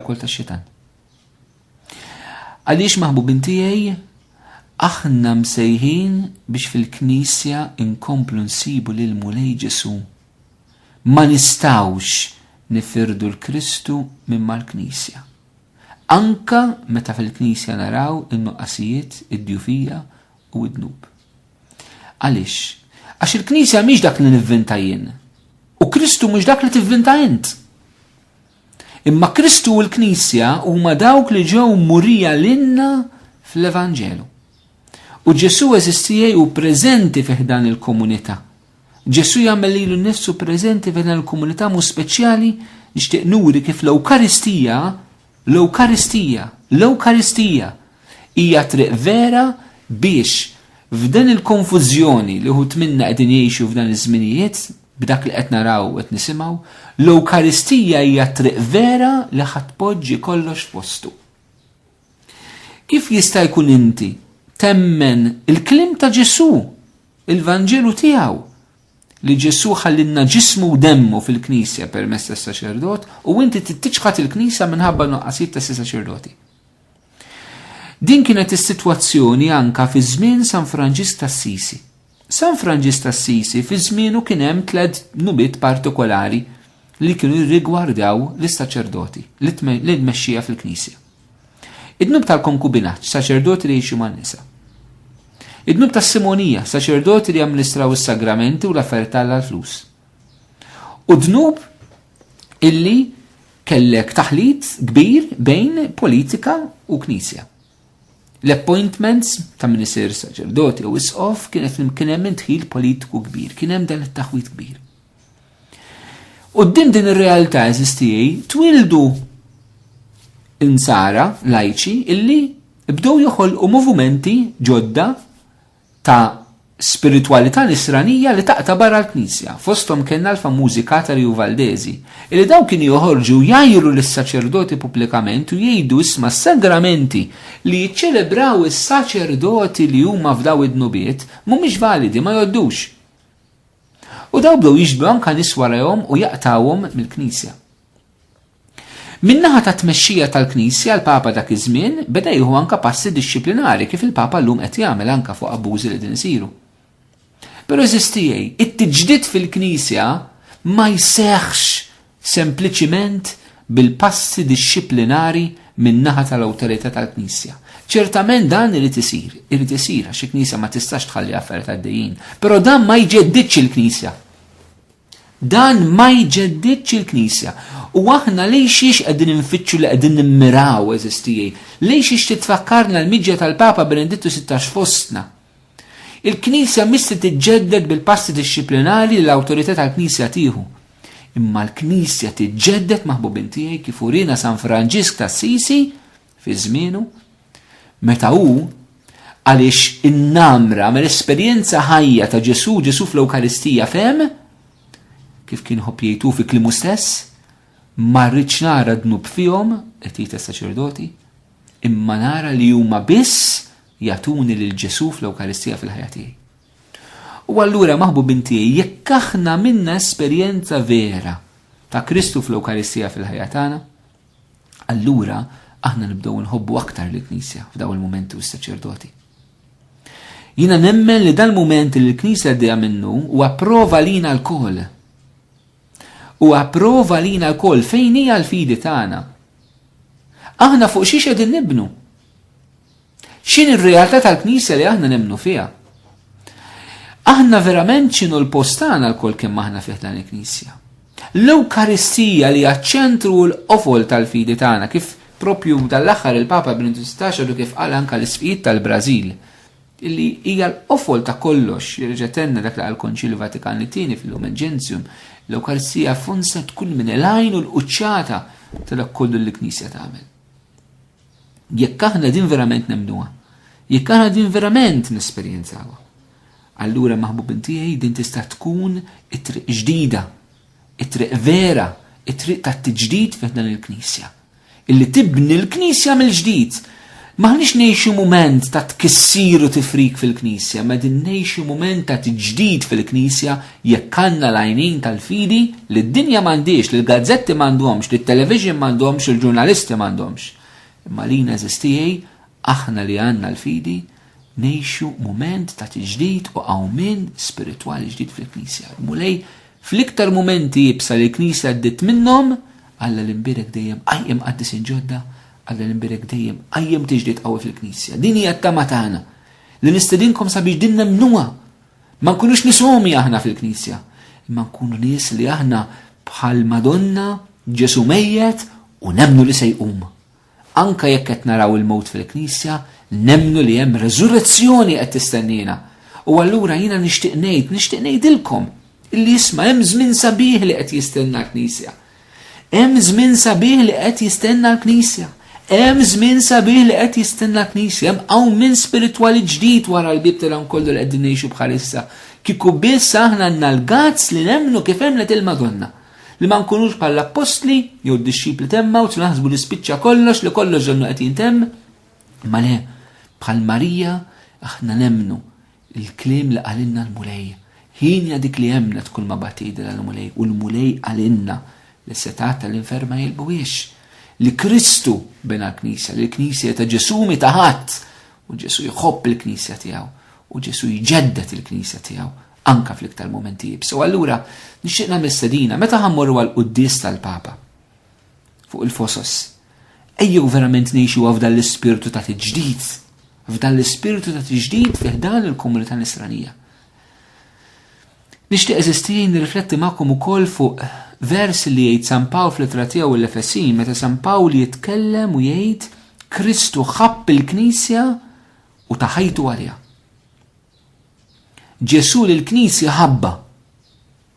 kol tax-xitan. Għaliex maħbubin tiegħi aħna msejħin biex fil-Knisja inkomplu nsibu lil mulej Ġesu. Ma nistawx nifirdu l-Kristu minn mal-Knisja. Anka meta fil-Knisja naraw in-nuqqasijiet, id-djufija u id-dnub. Għaliex? Għax il-Knisja mhix dak li nivvinta jien. U Kristu mhux dak li tivvinta int. Imma Kristu u l-Knisja huma dawk li ġew murija lilna fl-Evanġelu. U Ġesu eżistijaj u preżenti fih dan il-komunità. Ġesu jagħmel lilu nnifsu preżenti fih dan il-komunità mu speċjali nixtieq nuri kif l-Ewkaristija hija triq vera biex f'dan il-konfużjoni li ħut minna qegħdin jgħixu f'dan iż-żminijiet b'dak li qed naraw u qed nisimgħu, l-Ewkaristija hija triq vera li ħatpoġġi kollox f'postu. Kif jista' jkun inti temmen il-klim ta' Ġesu, il-Vanġelu tiegħu, li Ġesu ħallinna ġismu u demmu fil-Knisja permezz tas-saċerdot u inti tittiċħat il-Knisja minħabba nuqqasijiet tas-saċerdoti. Din kienet is-sitwazzjoni anka fi żmien San Franġisk tas-Sisi. San Franġisk tas-Sisi fi żmienu kien hemm 3 nubiet partikolari li kienu jirrigwardaw lis-saċerdoti li tmexxija fil-Knisja. Id-nub tal-konkubinaċ, saċerdoti li jgħixu man-nisa. Id-nub tas-simonija, saċerdoti li jamministraw is-sagramenti u l-affarijiet tal-flus. U d-nub illi kellek taħlit kbir bejn politika u Knisja. L-appointments ta' minister saċerdoti u isqof kien hemm intħil politiku kbir, kien hemm dan it-taħwit kbir. U din ir-realtà eżistijaj twildu insara lajċi illi bdew joħolqu movimenti ġodda ta' spiritualità nisranija li taqta barra l-Knisja. Fosthom kellna l-famużi Katari u Valdesi, illi dawn kienu joħorġu jajru lis-saċerdoti pubblikament u jgħidu isma' s-sagramenti li jiċċelebraw is-saċerdoti li huma f'daw id-nubiet mhumiex validi, ma jgħoddux. U daw bdew jiġbdu anke nies warahom u jaqtawhom mill-Knisja. Min-naħa ta' tmexxija tal-Knisja l-Papa dak iż-żmien beda jieħu anke passi dixxiplinari kif il-Papa llum qed jagħmel anke fuq abbużi li din isiru. Però eżistijaj, it-tiġdid fil-Knisja ma jseħħx sempliċiment bil-passi dixxiplinari min-naħa tal-awtorità tal-Knisja. ċertament dan irid isir għax il-Knisja ma tistax tħalli affarijiet għaddejjin, però dan ma jġeddidx il-Knisja. Dan ma jġeddidx il-Knisja. U aħna lejxiex qegħdin infittxu li qegħdin nimmiraw eżistijaj, lejxiex titfakkarna l-miġja tal-Papa Benedittu 16 fostna. Il-Knisja misti tiġġedded bil-passi dixxiplinari li l-awtorità tal-Knisja tieħu. Imma l-Knisja tiġġedded maħbubin tiegħi kif urina San Franġisk tas-Sisi fi żmienu meta hu għaliex innamra mill-esperjenza ħajja ta' Ġesu fl-Ewkaristija fehem kif kien ħobbjejtu fi klimu stess, ma rridx nara dnub fihom qed saċerdoti, imma nara li huma biss jagħtuni lil Ġesu fl-Ewkaristija fil-ħajja tiegħi. U allura maħbubin tiegħi jekk aħna minna esperjenza vera ta' Kristu fl-Ewkaristija fil-ħajja tagħna, allura aħna nibdew nħobbu aktar lill-Knisja f'daw il-mumenti u s-saċerdoti. Jiena nemmen li dal-mument li l-Knisja għaddejja minnu huwa prova lina l-kol. Huwa prova lina l-kol fejn hija l-fidi tagħna. Aħna fuq xiex qegħdin nibnu. X'in ir-realtà tal-Knisja li aħna nemnu fiha? Aħna verament x'inhu l-post tagħna l-kol kemm aħna fih dan il-Knisja. L-Ewkaristija li ċentru l-qofol tal-fidi tagħna kif propju dal-aħħar il-Papa Benedittu XVI kif qal anke l-isfijiet tal-Brażil illi hija l-qofol ta' kollox jirġetenna dak l-Konċilju Vatikani II fil-Lumen Gentium l-Ewkaristija fonsa tkun minn il-għajn u l-quċċata ta' dak kollu l-Knisja tagħmel. Jekk aħna din verament nemnuha, jekk aħna din verament nesperjenzawha, allura maħbubin tiegħi din tista' tkun it-triq ġdida, it-triq vera, it-triq tat-tiġdid fih dan il-Knisja. Illi tibni l-Knisja mill-ġdid. Maħniex ngħixu mument ta' tkissir u tifrik fil-Knisja, ma din ngħixu mument ta' tġdid fil-Knisja jekk għandna l-għajnin tal-fidi li d-dinja m'għandix, li l-gazzetti m'għandhomx, li t-television m'għandhomx, li l-ġurnalisti m'għandhomx. Imma lina eżistijaj, aħna li għandna l-fidi ngħixu mument ta' tġdid u għawmin spiritwali ġdid fil-Knisja. Mulej fl-iktar momenti jibsa li l-Knisja għaddit minnhom, Alla l-imbirek dejjem għajjem qaddisin ġodda, Alla l-imbirek dejjem għajjem tiġdid qawwi fil-Knisja. Din hija t-tama tagħna li nistedinkom sabiex din nemnuha. Ma nkunux nisomi aħna fil-Knisja, imma nkunu nies li aħna bħal Madonna Ġesu mejjet u nemnu li se jqum. Anka jekk qed naraw il-mewt fil-Knisja, nemnu li hemm reżurrezzjoni qed tistennina. U allura jiena nixtieq ngħidilkom illi jisma' hemm żmien sabiħ li qed jistenna l-Knisja. Hemm żmien sabiħ li qed jistenna l-Knisja. Hemm żmien sabiħ li qed jistenna l-Knisja, hemm awmin spiritwali ġdid wara l-bib tal kollu li qegħdin ngħixu bħalissa. Kieku biss aħna għandna l-gazz li nemmnu kif hemmlet il-Madonna. Li ma nkunux bħal apostli jew d-disċipli temma u tnaħsbu li spiċċa kollox li kollox ġonnu qed jintemm. Ma le, bħal Marija aħna nemmnu il-kliem li qalinna l-mulej. Ħinja dik li hemmlet kull ma batidilha l-mulej u l-mulej qalinna li setat tal-inferma jilbuwiex. Li Kristu bena l-Knisja, li l-Knisja ta' Ġesu mitaħat u Ġesu jħobb il-Knisja tiegħu u Ġesu jġeddet il-Knisja tiegħu anka fl-iktar momenti jibs. U allura nixtieq nagħmel sedina meta ħammorru għall-quddies tal-Papa fuq il-fosos. Ejjew verament ngħixu f'dan l-ispirtu ta' tiġdid, f'dan l-ispirtu ta' tiġdid fih dan il-komunità nisranija. Nixtieq eżistijin nirrifletti magħkom ukoll fuq vers li jgħid San Pawl fl-ittra tiegħu l-Efesin, meta San Pawl jitkellem u jgħid Kristu ħabb il-Knisja u taħajtu għaliha. Ġesu l-Knisja ħabba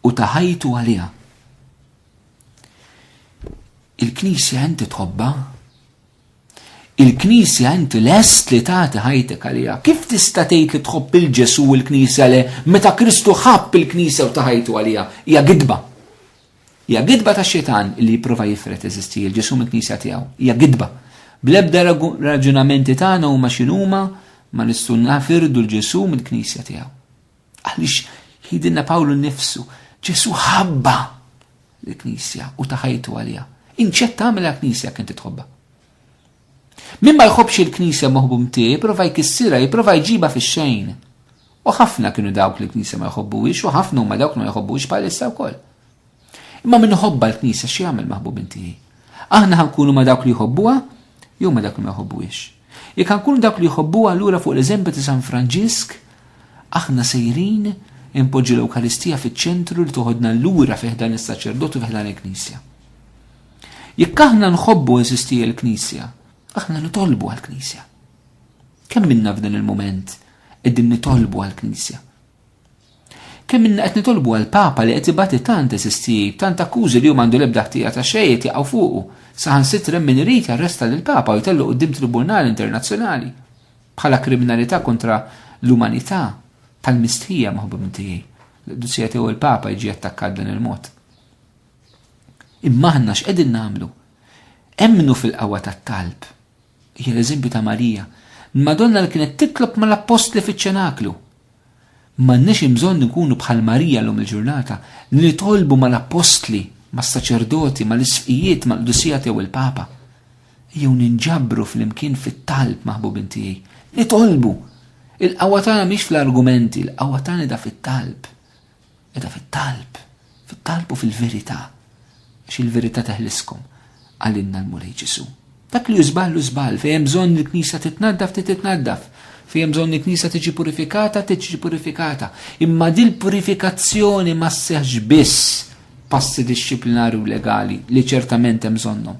u taħajtu għaliha. Il-Knisja inti tħobba? Il-Knisja inti lest li tagħti ħajtek għaliha. Kif tista' tgħid li tħobb il-Ġesu l-Knisja le meta Kristu ħabb il-Knisja u taħajtu għaliha? Hija gidba. Hija gidba ta' xetan li jipprova jifret eżisti il-Ġesu mill-Knisja tiegħu. Hija gidba. Bl-ebda raġunamenti tagħna huma x'inhuma ma nistgħu nafirdu l-Ġesu mill-Knisja tiegħu. Għaliex jgħidilna Pawlu nnifsu, Ġesu ħabba l-Knisja u taħajtu għaliha. Inċett tagħmel l-Knisja kien titħobba. Min ma jħobbx il-Knisja moħbum tiegħi, jipprova jkissirha, jipprova jġibha fix-xejn. U ħafna kienu dawk li l-Knisja ma jħobbuhiex u ħafna huma dawk ma jħobbuhiex bħalissa wkoll. Imma min ħobba l-Knisja x'jagħmel maħbubin tiegħi? Aħna ħankunu ma dawk li jħobbuha jew ma dawk li ma jħobbuhiex. Jekk ħankunu dawk li jħobbuha allura fuq l-eżempju ta' San Franġisk, aħna sejrin impoġġu l-Ewkaristija fiċ-ċentru li toħodna lura fih dan is-saċerdot u fih dan il-Knisja. Jekk aħna nħobbu eżistija l-Knisja, aħna nitolbu għall-Knisja. Kemm minna f'dan il-mument qegħdin nitolbu għall-Knisja? Kemm minna qed nitolbu għall-Papa li qed ibati tant eżistiji, tant akkużi li hu m'għandu l-ebda ħtija ta' xejn jaqgħu fuqu, saħansitra min irid jarresta lill-Papa u jtellu quddiem Tribunal Internazzjonali bħala kriminalità kontra l-umanità tal-mistħija maħbub tiegħi. L-Qudusija tiegħu il-Papa jiġi attakkat dan il-mod. Imma aħna x'qegħdin nagħmlu? Emmnu fil-qawwa tat-talb. Hija l-eżempju ta' Marija. Madonna li kienet titlob mal-apostli fiċ-ċenaklu. M'għandniex imżonn nkunu bħal Marija l-lum il-ġurnata li nitolbu mal-apostli, mas-saċerdoti, mal-isfijiet, mal-Qudusija tiegħu il-Papa. Jew ninġabru fl-imkien fit-talb maħbubin tiegħi. Nitolbu. Il-qawwa tagħna mhix fl-argumenti, il-qawwa tagħna qiegħda fit-talb. Qiegħda fit-talb. Fit-talb u fil-verità. Għax il-verità teħliskom għalinna l-Mulej Ġesu. Dak li żball żball, fejn bżonn il-Knisja titnaddaf. Fejn bżonn il-Knisja tiġi purifikata. Imma dil purifikazzjoni ma sseħħx biss passi disciplinari u legali li ċertament hemm bżonnhom.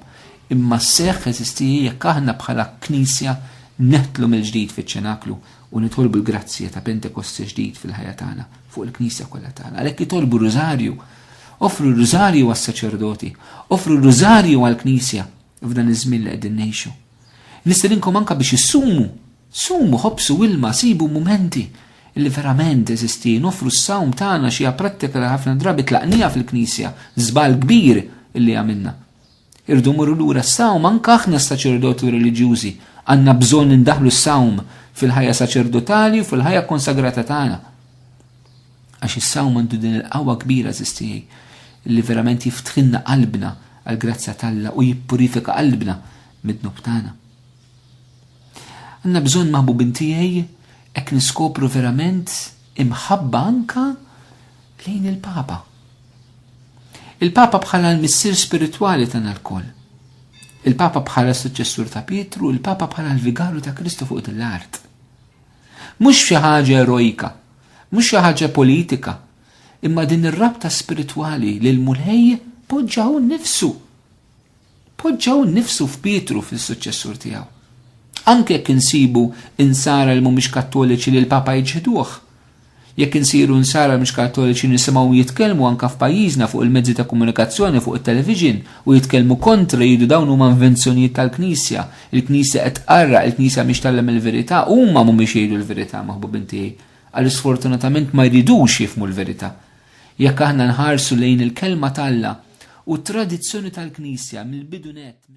Imma sseħħ eżisti jekk aħna bħala Knisja neħtlu mill-ġdid fiċ-ċenaklu u nitolbu l-grazzja ta' Pentekosti ġdid fil-ħajja tagħna fuq il-Knisja kollha tagħna. Għalhekk itolbu rużarju. Offru rużarju għas-saċerdoti, offru rużarju għall-Knisja f'dan iż-żmien li qegħdin ngħixu. Nistedinkom anke biex sumu ħobsu ilma, sibu momenti li verament eżisti, noffru s-sawm tagħna xi prattika li ħafna drabi tlaqnija fil-Knisja, żball kbir illi għamilna. Irdu morru lura s-sawm anke aħna s-saċerdoti reliġjużi għandna bżonn indaħlu s-sawm fil-ħajja saċerdotali u fil-ħajja konsagrata tagħna. Għax is-sawm għandu din il-qawwa kbira żistijaj li verament jiftħilna qalbna għal grazzja talla u jippurifika qalbna mid-dnub tagħna. Għandna bżonn maħbubin tiegħi hekk niskopru verament imħabba anka lejn il-Papa. Il-Papa bħala l-missier spirituali tagħna l-koll. Il-Papa bħala s-suċċessur ta' Pietru, il-Papa bħala l-vigaru ta' Kristu fuq l-art. Mhux xi ħaġa eroika, mhux xi ħaġa politika, imma din ir-rabta spirituali li l-mulħej poġġaw nnifsu f'Pietru fis-suċċessur tiegħu. Anke jekk insibu insara li mhumiex kattoliċi li l-Papa jiġħduh. Jekk insiru nsara mhux kattoliċi nisimgħu jitkellmu anke f'pajjiżna fuq il-mezzi ta' komunikazzjoni fuq it-television u jitkellmu kontra jgħidu dawn huma invenzzjonijiet tal-Knisja. Il-Knisja qed tqarra, il-Knisja mhix tgħallem il-verità, huma mhumiex jgħidu l-verità maħbubin tiegħi. Għal sfortunatament ma jridux jifhmu l-verità. Jekk aħna nħarsu lejn il-kelma talla u tradizzjoni tal-Knisja mill-bidu net